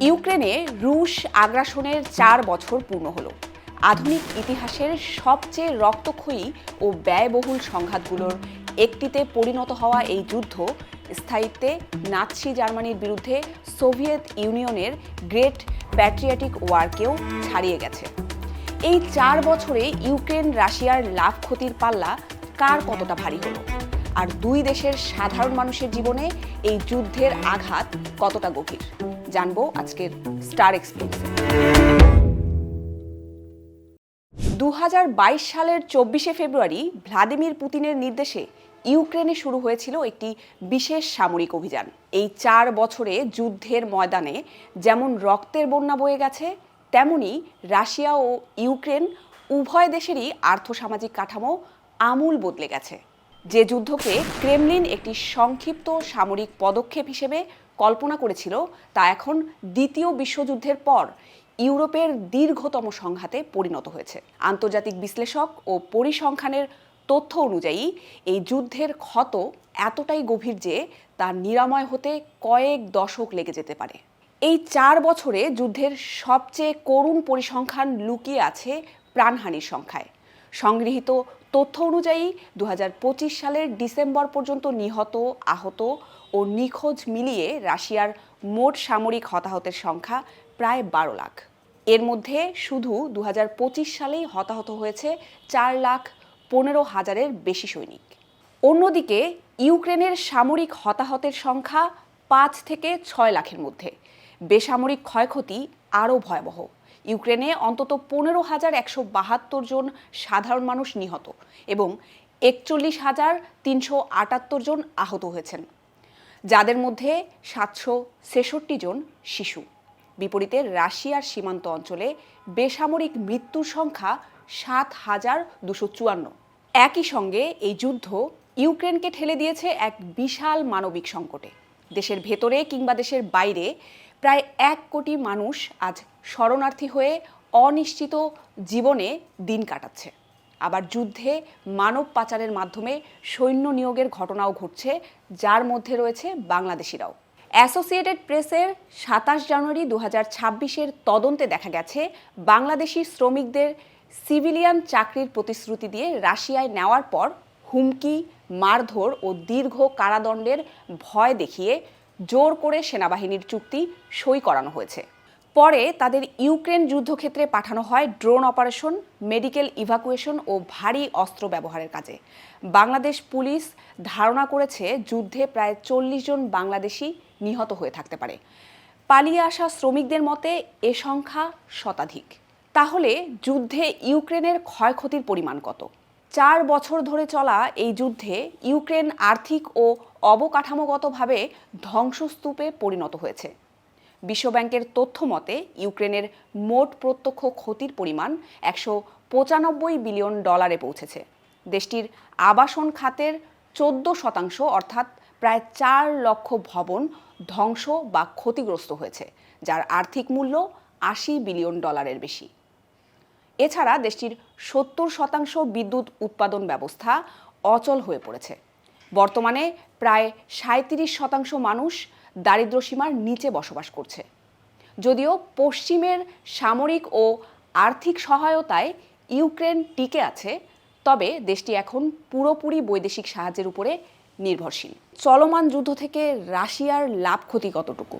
ইউক্রেনে রুশ আগ্রাসনের 4 বছর পূর্ণ হলো। আধুনিক ইতিহাসের সবচেয়ে রক্তক্ষয়ী ও ব্যয়বহুল সংঘাতগুলোর একটিতে পরিণত হওয়া এই যুদ্ধ স্থায়িত্বে নাৎসি জার্মানির বিরুদ্ধে সোভিয়েত ইউনিয়নের গ্রেট প্যাট্রিয়টিক ওয়ারকেও ছাড়িয়ে গেছে। এই 4 বছরে ইউক্রেন রাশিয়ার লাভ ক্ষতির পাল্লা কার কতটা ভারী হলো, আর দুই দেশের সাধারণ মানুষের জীবনে এই যুদ্ধের আঘাত কতটা গভীর, জানবো আজকের স্টার এক্সপ্লেইনসে। 2022 সালের 24শে ফেব্রুয়ারি ভ্লাদিমির পুতিনের নির্দেশে ইউক্রেনে শুরু হয়েছিল একটি বিশেষ সামরিক অভিযান। এই 4 বছরে যুদ্ধের ময়দানে যেমন রক্তের বন্যা বয়ে গেছে, তেমনি রাশিয়া ও ইউক্রেন উভয় দেশেরই আর্থসামাজিক কাঠামো আমূল বদলে গেছে। যে যুদ্ধকে ক্রেমলিন একটি সংক্ষিপ্ত সামরিক পদক্ষেপ হিসেবে কল্পনা করেছিল, তা এখন দ্বিতীয় বিশ্বযুদ্ধের পর ইউরোপের দীর্ঘতম সংঘাতে পরিণত হয়েছে। আন্তর্জাতিক বিশ্লেষক ও পরিসংখ্যানের তথ্য অনুযায়ী এই যুদ্ধের ক্ষত এতটাই গভীর যে তা নিরাময় হতে কয়েক দশক লেগে যেতে পারে। এই 4 বছরে যুদ্ধের সবচেয়ে করুণ পরিসংখ্যান লুকিয়ে আছে প্রাণহানির সংখ্যায়। সংগৃহীত তথ্য অনুযায়ী 2025 সালের ডিসেম্বর পর্যন্ত নিহত, আহত ও নিখোঁজ মিলিয়ে রাশিয়ার মোট সামরিক হতাহতের সংখ্যা প্রায় 12 লাখ। এর মধ্যে শুধু 2025 সালেই হতাহত হয়েছে 4,15,000-এর বেশি সৈনিক। অন্যদিকে ইউক্রেনের সামরিক হতাহতের সংখ্যা 5 থেকে 6 লাখের মধ্যে। বেসামরিক ক্ষয়ক্ষতি আরও ভয়াবহ। ইউক্রেনে অন্তত 15,172 জন সাধারণ মানুষ নিহত এবং 41,378 জন আহত হয়েছেন, যাদের মধ্যে 766 জন শিশু। বিপরীতে রাশিয়ার সীমান্ত অঞ্চলে বেসামরিক মৃত্যুর সংখ্যা 7,254। একই সঙ্গে এই যুদ্ধ ইউক্রেনকে ঠেলে দিয়েছে এক বিশাল মানবিক সংকটে। দেশের ভেতরে কিংবা দেশের বাইরে প্রায় 1 কোটি মানুষ আজ শরণার্থী হয়ে অনিশ্চিত জীবনে দিন কাটাচ্ছে। আবার যুদ্ধে মানব পাচারের মাধ্যমে সৈন্য নিয়োগের ঘটনাও ঘটছে, যার মধ্যে রয়েছে বাংলাদেশিরাও। অ্যাসোসিয়েটেড প্রেসের 27 জানুয়ারি 2026-এর তদন্তে দেখা গেছে, বাংলাদেশি শ্রমিকদের সিভিলিয়ান চাকরির প্রতিশ্রুতি দিয়ে রাশিয়ায় নেওয়ার পর হুমকি, মারধর ও দীর্ঘ কারাদণ্ডের ভয় দেখিয়ে জোর করে সেনাবাহিনীর চুক্তি সই করানো হয়েছে। পরে তাদের ইউক্রেন যুদ্ধক্ষেত্রে পাঠানো হয় ড্রোন অপারেশন, মেডিকেল ইভাকুয়েশন ও ভারী অস্ত্র ব্যবহারের কাজে। বাংলাদেশ পুলিশ ধারণা করেছে যুদ্ধে প্রায় 40 জন বাংলাদেশি নিহত হয়ে থাকতে পারে। পালিয়ে আসা শ্রমিকদের মতে এ সংখ্যা শতাধিক। তাহলে যুদ্ধে ইউক্রেনের ক্ষয়ক্ষতির পরিমাণ কত? 4 বছর ধরে চলা এই যুদ্ধে ইউক্রেন আর্থিক ও অবকাঠামোগতভাবে ধ্বংসস্তূপে পরিণত হয়েছে। বিশ্বব্যাংকের তথ্য মতে ইউক্রেনের মোট প্রত্যক্ষ ক্ষতির পরিমাণ $195 বিলিয়ন পৌঁছেছে। দেশটির আবাসন খাতের 14% অর্থাৎ প্রায় 4 লক্ষ ভবন ধ্বংস বা ক্ষতিগ্রস্ত হয়েছে, যার আর্থিক মূল্য $80 বিলিয়ন বেশি। এছাড়া দেশটির 70% বিদ্যুৎ উৎপাদন ব্যবস্থা অচল হয়ে পড়েছে। বর্তমানে প্রায় 37% মানুষ দারিদ্র্যসীমার নিচে বসবাস করছে। যদিও পশ্চিমের সামরিক ও আর্থিক সহায়তায় ইউক্রেন টিকে আছে, তবে দেশটি এখন পুরোপুরি বৈদেশিক সাহায্যের উপরে নির্ভরশীল। চলমান যুদ্ধ থেকে রাশিয়ার লাভ ক্ষতি কতটুকু?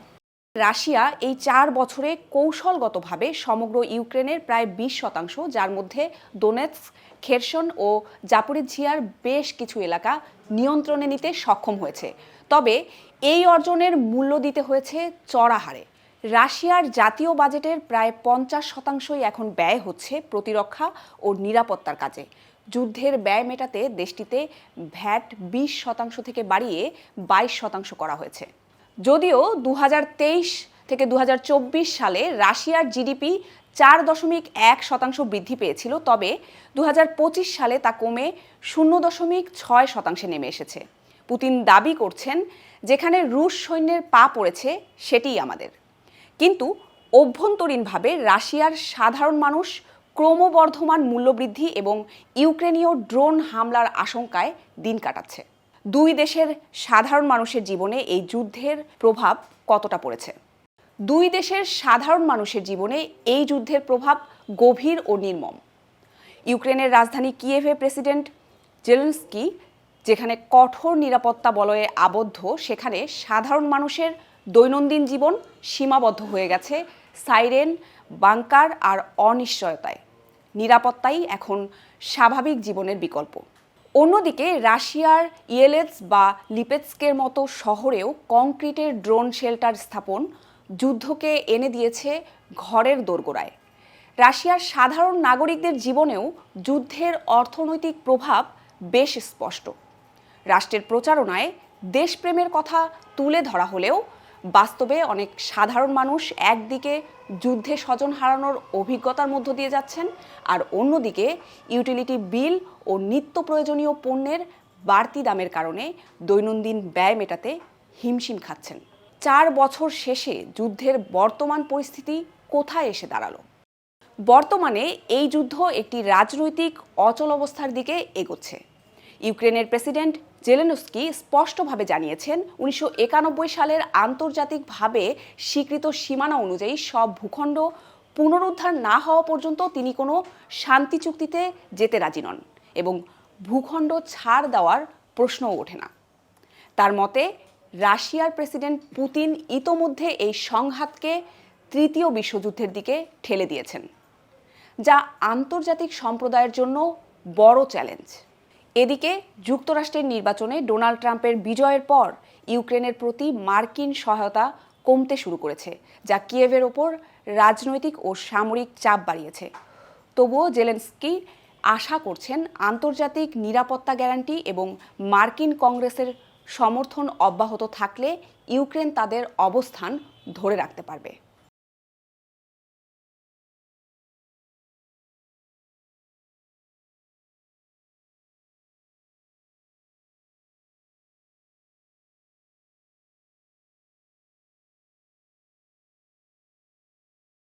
রাশিয়া এই 4 বছরে কৌশলগতভাবে সমগ্র ইউক্রেনের প্রায় 20%, যার মধ্যে দোনেৎস্ক, খেরসন ও জাপোরিঝিয়ার বেশ কিছু এলাকা নিয়ন্ত্রণে নিতে সক্ষম হয়েছে। তবে এই অর্জনের মূল্য দিতে হয়েছে চড়া হারে। রাশিয়ার জাতীয় বাজেটের প্রায় 50%ই এখন ব্যয় হচ্ছে প্রতিরক্ষা ও নিরাপত্তার কাজে। যুদ্ধের ব্যয় মেটাতে দেশটিতে ভ্যাট 20% থেকে বাড়িয়ে 22% করা হয়েছে। যদিও 2023 থেকে 2024 সালে রাশিয়ার জিডিপি 4.1% বৃদ্ধি পেয়েছিল, তবে 2025 সালে তা কমে 0.6% নেমে এসেছে। পুতিন দাবি করছেন, যেখানে রুশ সৈন্যের পা পড়েছে সেটিই আমাদের। কিন্তু অভ্যন্তরীণভাবে রাশিয়ার সাধারণ মানুষ ক্রমবর্ধমান মূল্যবৃদ্ধি এবং ইউক্রেনীয় ড্রোন হামলার আশঙ্কায় দিন কাটাচ্ছে। দুই দেশের সাধারণ মানুষের জীবনে এই যুদ্ধের প্রভাব কতটা পড়েছে? দুই দেশের সাধারণ মানুষের জীবনে এই যুদ্ধের প্রভাব গভীর ও নির্মম। ইউক্রেনের রাজধানী কিয়েভে প্রেসিডেন্ট জেলেনস্কি যেখানে কঠোর নিরাপত্তা বলয়ে আবদ্ধ, সেখানে সাধারণ মানুষের দৈনন্দিন জীবন সীমাবদ্ধ হয়ে গেছে সাইরেন, বাংকার আর অনিশ্চয়তায়। নিরাপত্তাই এখন স্বাভাবিক জীবনের বিকল্প। অন্যদিকে রাশিয়ার ইয়েলেৎস বা লিপেৎস্কের মতো শহরেও কংক্রিটের ড্রোন শেল্টার স্থাপন যুদ্ধকে এনে দিয়েছে ঘরের দোরগোড়ায়। রাশিয়ার সাধারণ নাগরিকদের জীবনেও যুদ্ধের অর্থনৈতিক প্রভাব বেশ স্পষ্ট। রাষ্ট্রের প্রচারণায় দেশপ্রেমের কথা তুলে ধরা হলেও বাস্তবে অনেক সাধারণ মানুষ একদিকে যুদ্ধে স্বজন হারানোর অভিজ্ঞতার মধ্য দিয়ে যাচ্ছেন, আর অন্যদিকে ইউটিলিটি বিল ও নিত্য প্রয়োজনীয় পণ্যের বাড়তি দামের কারণে দৈনন্দিন ব্যয় মেটাতে হিমশিম খাচ্ছেন। 4 বছর শেষে যুদ্ধের বর্তমান পরিস্থিতি কোথায় এসে দাঁড়ালো? বর্তমানে এই যুদ্ধ একটি রাজনৈতিক অচল অবস্থার দিকে এগোচ্ছে। ইউক্রেনের প্রেসিডেন্ট জেলেনস্কি স্পষ্টভাবে জানিয়েছেন, 1991 সালের আন্তর্জাতিকভাবে স্বীকৃত সীমানা অনুযায়ী সব ভূখণ্ড পুনরুদ্ধার না হওয়া পর্যন্ত তিনি কোনো শান্তি চুক্তিতে যেতে রাজি নন এবং ভূখণ্ড ছাড় দেওয়ার প্রশ্নও ওঠে না। তার মতে, রাশিয়ার প্রেসিডেন্ট পুতিন ইতোমধ্যে এই সংঘাতকে তৃতীয় বিশ্বযুদ্ধের দিকে ঠেলে দিয়েছেন, যা আন্তর্জাতিক সম্প্রদায়ের জন্য বড় চ্যালেঞ্জ। এদিকে যুক্তরাষ্ট্রের নির্বাচনে ডোনাল্ড ট্রাম্পের বিজয়ের পর ইউক্রেনের প্রতি মার্কিন সহায়তা কমতে শুরু করেছে, যা কিয়েভের ওপর রাজনৈতিক ও সামরিক চাপ বাড়িয়েছে। তবুও জেলেনস্কি আশা করছেন আন্তর্জাতিক নিরাপত্তা গ্যারান্টি এবং মার্কিন কংগ্রেসের সমর্থন অব্যাহত থাকলে ইউক্রেন তাদের অবস্থান ধরে রাখতে পারবে।